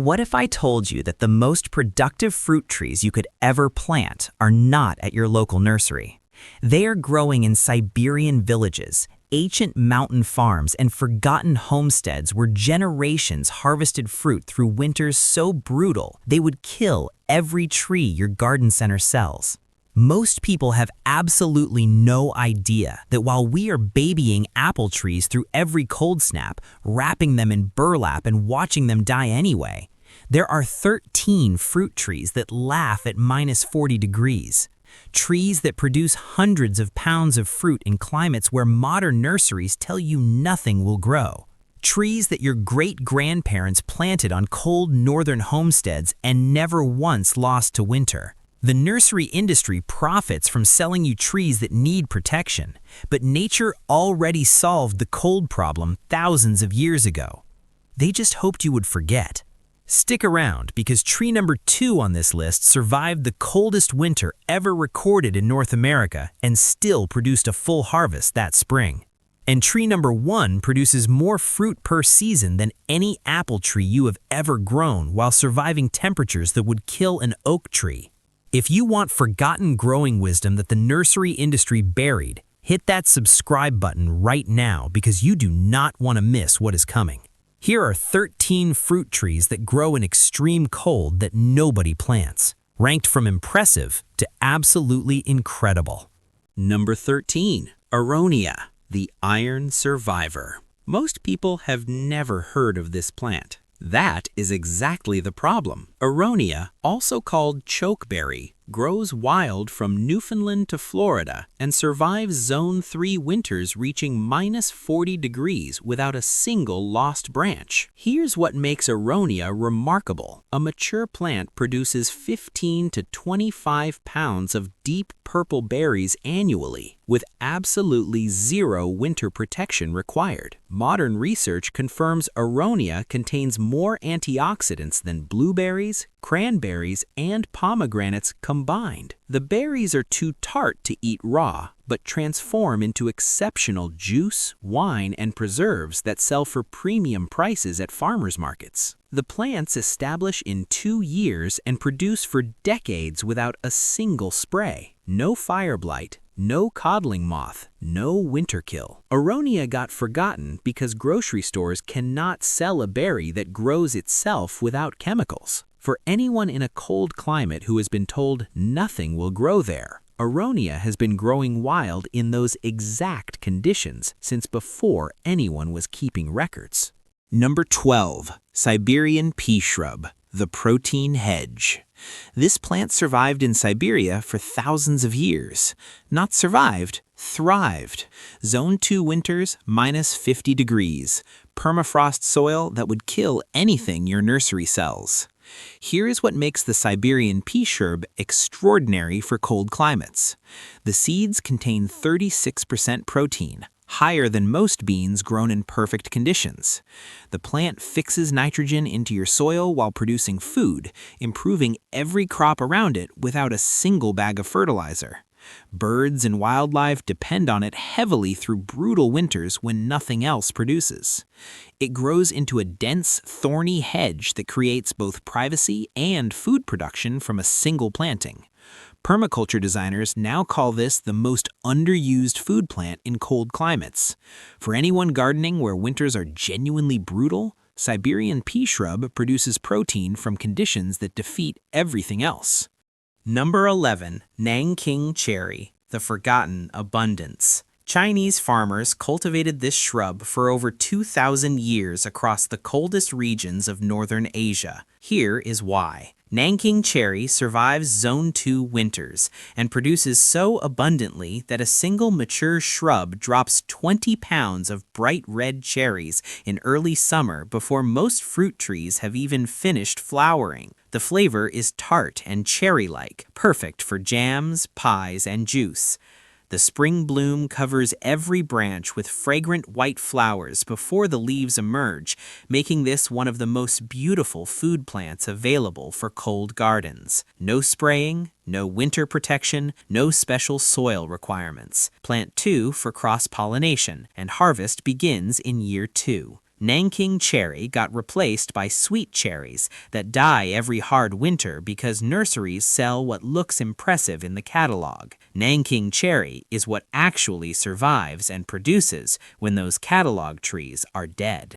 What if I told you that the most productive fruit trees you could ever plant are not at your local nursery? They are growing in Siberian villages, ancient mountain farms, and forgotten homesteads where generations harvested fruit through winters so brutal they would kill every tree your garden center sells. Most people have absolutely no idea that while we are babying apple trees through every cold snap, wrapping them in burlap and watching them die anyway, there are 13 fruit trees that laugh at -40 degrees. Trees that produce hundreds of pounds of fruit in climates where modern nurseries tell you nothing will grow. Trees that your great-grandparents planted on cold northern homesteads and never once lost to winter. The nursery industry profits from selling you trees that need protection, but nature already solved the cold problem thousands of years ago. They just hoped you would forget. Stick around because tree number 2 on this list survived the coldest winter ever recorded in North America and still produced a full harvest that spring. And tree number 1 produces more fruit per season than any apple tree you have ever grown while surviving temperatures that would kill an oak tree. If you want forgotten growing wisdom that the nursery industry buried, hit that subscribe button right now because you do not want to miss what is coming. Here are 13 fruit trees that grow in extreme cold that nobody plants, ranked from impressive to absolutely incredible. Number 13. Aronia, the iron survivor. Most people have never heard of this plant. That is exactly the problem. Aronia, also called chokeberry, grows wild from Newfoundland to Florida and survives Zone 3 winters reaching -40 degrees without a single lost branch. Here's what makes Aronia remarkable. A mature plant produces 15 to 25 pounds of deep purple berries annually, with absolutely zero winter protection required. Modern research confirms Aronia contains more antioxidants than blueberries, cranberries, and pomegranates combined. The berries are too tart to eat raw, but transform into exceptional juice, wine, and preserves that sell for premium prices at farmers markets. The plants establish in 2 years and produce for decades without a single spray. No fire blight, no codling moth, no winter kill. Aronia got forgotten because grocery stores cannot sell a berry that grows itself without chemicals. For anyone in a cold climate who has been told nothing will grow there, Aronia has been growing wild in those exact conditions since before anyone was keeping records. Number 12. Siberian pea shrub, the protein hedge. This plant survived in Siberia for thousands of years. Not survived, thrived. Zone 2 winters, -50 degrees. Permafrost soil that would kill anything your nursery sells. Here is what makes the Siberian pea shrub extraordinary for cold climates. The seeds contain 36% protein, higher than most beans grown in perfect conditions. The plant fixes nitrogen into your soil while producing food, improving every crop around it without a single bag of fertilizer. Birds and wildlife depend on it heavily through brutal winters when nothing else produces. It grows into a dense, thorny hedge that creates both privacy and food production from a single planting. Permaculture designers now call this the most underused food plant in cold climates. For anyone gardening where winters are genuinely brutal, Siberian pea shrub produces protein from conditions that defeat everything else. Number 11. Nanking cherry, the forgotten abundance. Chinese farmers cultivated this shrub for over 2,000 years across the coldest regions of northern Asia. Here is why. Nanking cherry survives Zone 2 winters and produces so abundantly that a single mature shrub drops 20 pounds of bright red cherries in early summer before most fruit trees have even finished flowering. The flavor is tart and cherry-like, perfect for jams, pies, and juice. The spring bloom covers every branch with fragrant white flowers before the leaves emerge, making this one of the most beautiful food plants available for cold gardens. No spraying, no winter protection, no special soil requirements. Plant 2 for cross-pollination, and harvest begins in year 2. Nanking cherry got replaced by sweet cherries that die every hard winter because nurseries sell what looks impressive in the catalog. Nanking cherry is what actually survives and produces when those catalog trees are dead.